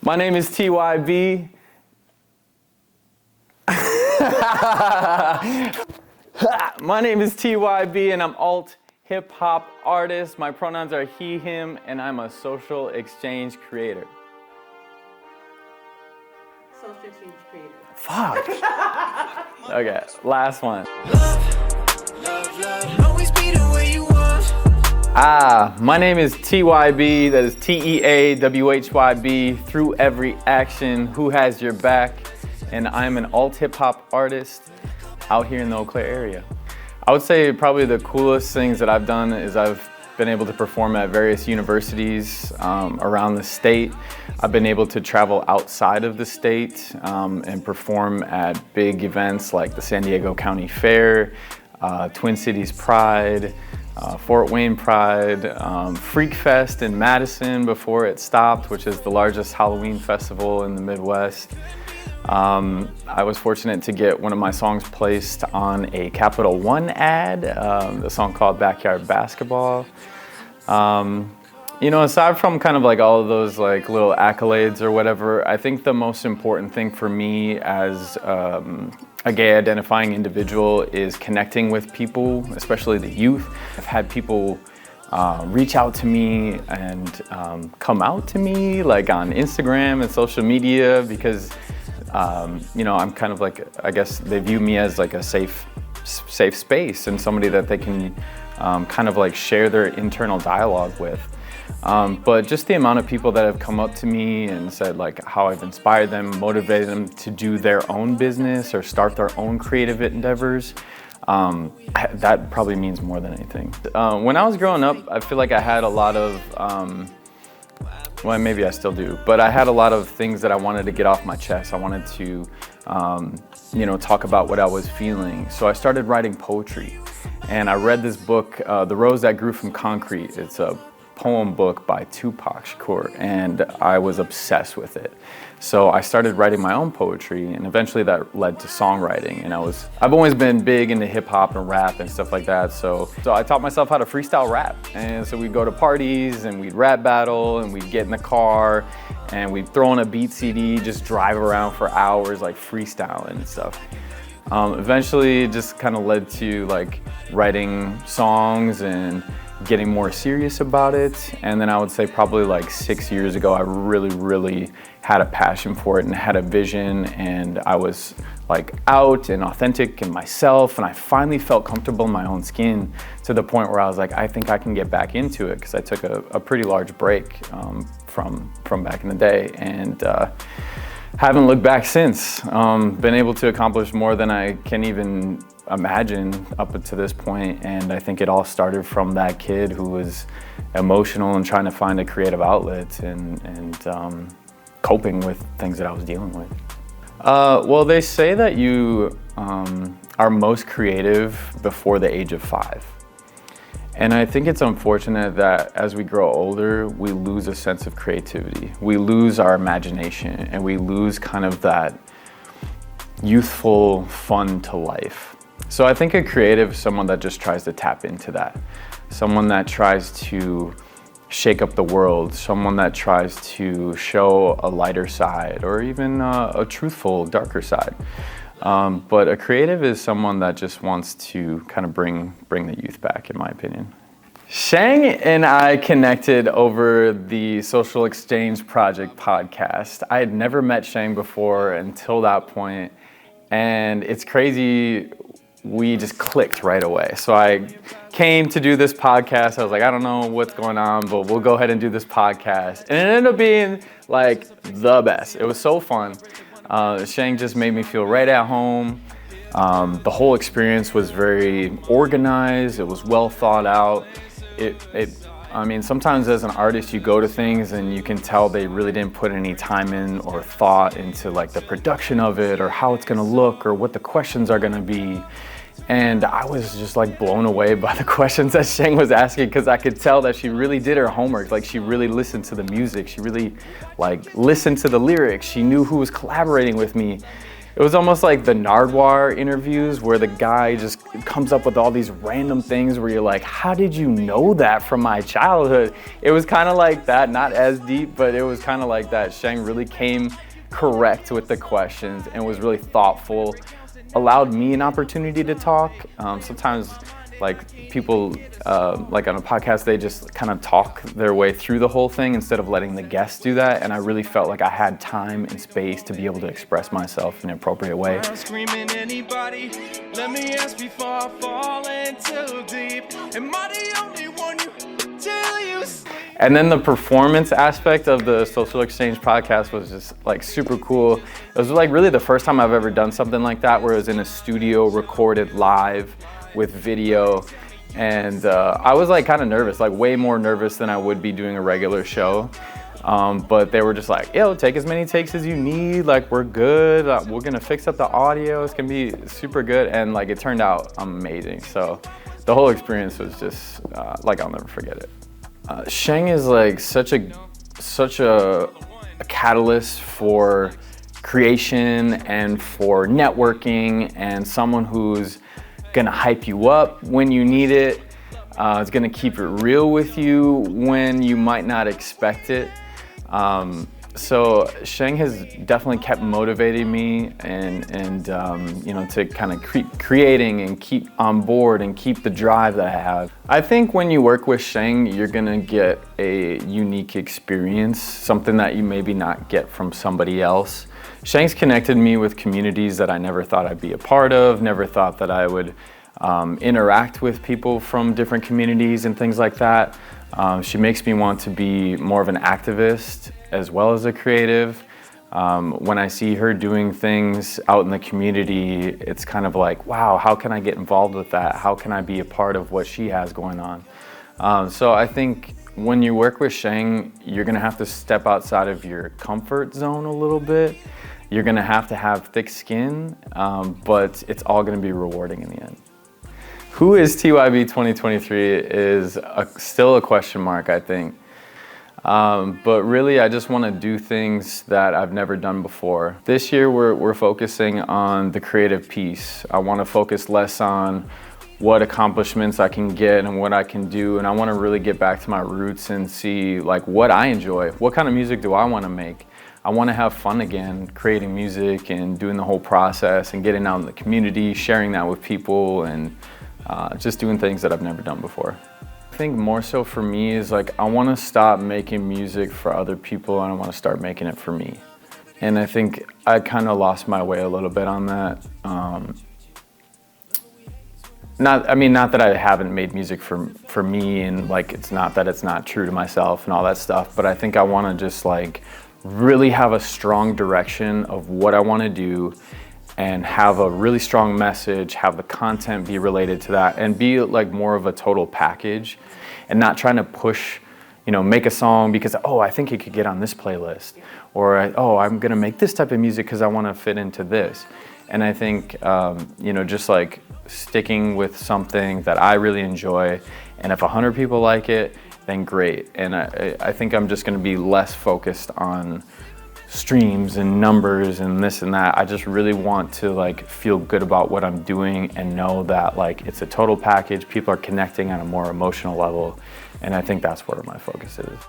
My name is TeawhYB. My name is TeawhYB and I'm alt hip hop artist. My pronouns are he, him, and I'm a social exchange creator. Social exchange creator. Fuck. Okay, last one. My name is TeawhYB, that is TeawhYB, through every action, who has your back, and I'm an alt hip hop artist out here in the Eau Claire area. I would say probably the coolest things that I've done is I've been able to perform at various universities around the state. I've been able to travel outside of the state and perform at big events like the San Diego County Fair, Twin Cities Pride, Fort Wayne Pride, Freak Fest in Madison before it stopped, which is the largest Halloween festival in the Midwest. I was fortunate to get one of my songs placed on a Capital One ad, the song called Backyard Basketball. You know, aside from kind of like all of those like little accolades or whatever, I think the most important thing for me as a gay identifying individual is connecting with people, especially the youth. I've had people reach out to me and come out to me like on Instagram and social media because you know, I'm kind of like, I guess they view me as like a safe space and somebody that they can kind of like share their internal dialogue with. But just the amount of people that have come up to me and said like how I've inspired them, motivated them to do their own business or start their own creative endeavors, that probably means more than anything. When I was growing up, I feel like I had a lot of, well, maybe I still do, but I had a lot of things that I wanted to get off my chest. I wanted to, you know, talk about what I was feeling. So I started writing poetry, and I read this book, The Rose That Grew from Concrete. It's a poem book by Tupac Shakur, and I was obsessed with it. So I started writing my own poetry, and eventually that led to songwriting. And I've always been big into hip hop and rap and stuff like that. So I taught myself how to freestyle rap. And so we'd go to parties and we'd rap battle and we'd get in the car and we'd throw in a beat CD, just drive around for hours like freestyling and stuff. Eventually it just kind of led to like writing songs and getting more serious about it. And then I would say probably like 6 years ago, I really had a passion for it and had a vision, and I was like out and authentic in myself, and I finally felt comfortable in my own skin to the point where I was like, I think I can get back into it, because I took a pretty large break from back in the day, and haven't looked back since. Been able to accomplish more than I can even imagine up to this point, and I think it all started from that kid who was emotional and trying to find a creative outlet and coping with things that I was dealing with. Well, they say that you are most creative before the age of 5. And I think it's unfortunate that as we grow older, we lose a sense of creativity. We lose our imagination, and we lose kind of that youthful fun to life. So I think a creative is someone that just tries to tap into that. Someone that tries to shake up the world, someone that tries to show a lighter side or even a truthful, darker side. But a creative is someone that just wants to kind of bring the youth back, in my opinion. Shang and I connected over the Social Exchange Project podcast. I had never met Shang before until that point, and it's crazy, we just clicked right away. So I came to do this podcast. I was like, I don't know what's going on, but we'll go ahead and do this podcast. And it ended up being like the best. It was so fun. Shang just made me feel right at home. The whole experience was very organized. It was well thought out. I mean, sometimes as an artist, you go to things and you can tell they really didn't put any time in or thought into like the production of it or how it's gonna look or what the questions are gonna be. And I was just like blown away by the questions that Shang was asking, because I could tell that she really did her homework. Like, she really listened to the music. She really like listened to the lyrics. She knew who was collaborating with me. It was almost like the Nardwuar interviews where the guy just comes up with all these random things where you're like, how did you know that from my childhood? It was kind of like that, not as deep, but it was kind of like that. Sheng really came correct with the questions and was really thoughtful, allowed me an opportunity to talk. Sometimes like people, like on a podcast, they just kind of talk their way through the whole thing instead of letting the guests do that. And I really felt like I had time and space to be able to express myself in an appropriate way. Screaming anybody, let me ask before I fall in too deep. Am I the only one you tell you? And then the performance aspect of the Social Exchange podcast was just like super cool. It was like really the first time I've ever done something like that, where it was in a studio recorded live with video. And I was like kind of nervous, like way more nervous than I would be doing a regular show. But they were just like, yo, take as many takes as you need. Like, we're good. We're gonna fix up the audio. It's gonna be super good. And like, it turned out amazing. So the whole experience was just like, I'll never forget it. Sheng is like such a catalyst for creation and for networking, and someone who's gonna hype you up when you need it. It's gonna keep it real with you when you might not expect it. So Sheng has definitely kept motivating me and you know, to kind of creating and keep on board and keep the drive that I have. I think when you work with Sheng, you're gonna get a unique experience, something that you maybe not get from somebody else. Sheng's connected me with communities that I never thought I'd be a part of, never thought that I would interact with people from different communities and things like that. She makes me want to be more of an activist as well as a creative. When I see her doing things out in the community, it's kind of like, wow, how can I get involved with that? How can I be a part of what she has going on? So I think when you work with Sheng, you're gonna have to step outside of your comfort zone a little bit. You're gonna have thick skin, but it's all gonna be rewarding in the end. Who is TeawhYB 2023 is still a question mark, I think. But really, I just want to do things that I've never done before. This year, we're focusing on the creative piece. I want to focus less on what accomplishments I can get and what I can do, and I want to really get back to my roots and see like what I enjoy. What kind of music do I want to make? I want to have fun again, creating music and doing the whole process and getting out in the community, sharing that with people, and just doing things that I've never done before. I think more so for me is like, I want to stop making music for other people and I want to start making it for me. And I think I kind of lost my way a little bit on that. Not that I haven't made music for me, and like, it's not that it's not true to myself and all that stuff, but I think I want to just like really have a strong direction of what I want to do and have a really strong message, have the content be related to that, and be like more of a total package, and not trying to push, you know, make a song because, oh, I think it could get on this playlist, or, oh, I'm gonna make this type of music because I want to fit into this. And I think, you know, just like sticking with something that I really enjoy, and if 100 people like it, then great. And I think I'm just gonna be less focused on streams and numbers and this and that. I just really want to like feel good about what I'm doing and know that like it's a total package. People are connecting on a more emotional level, and I think that's where my focus is.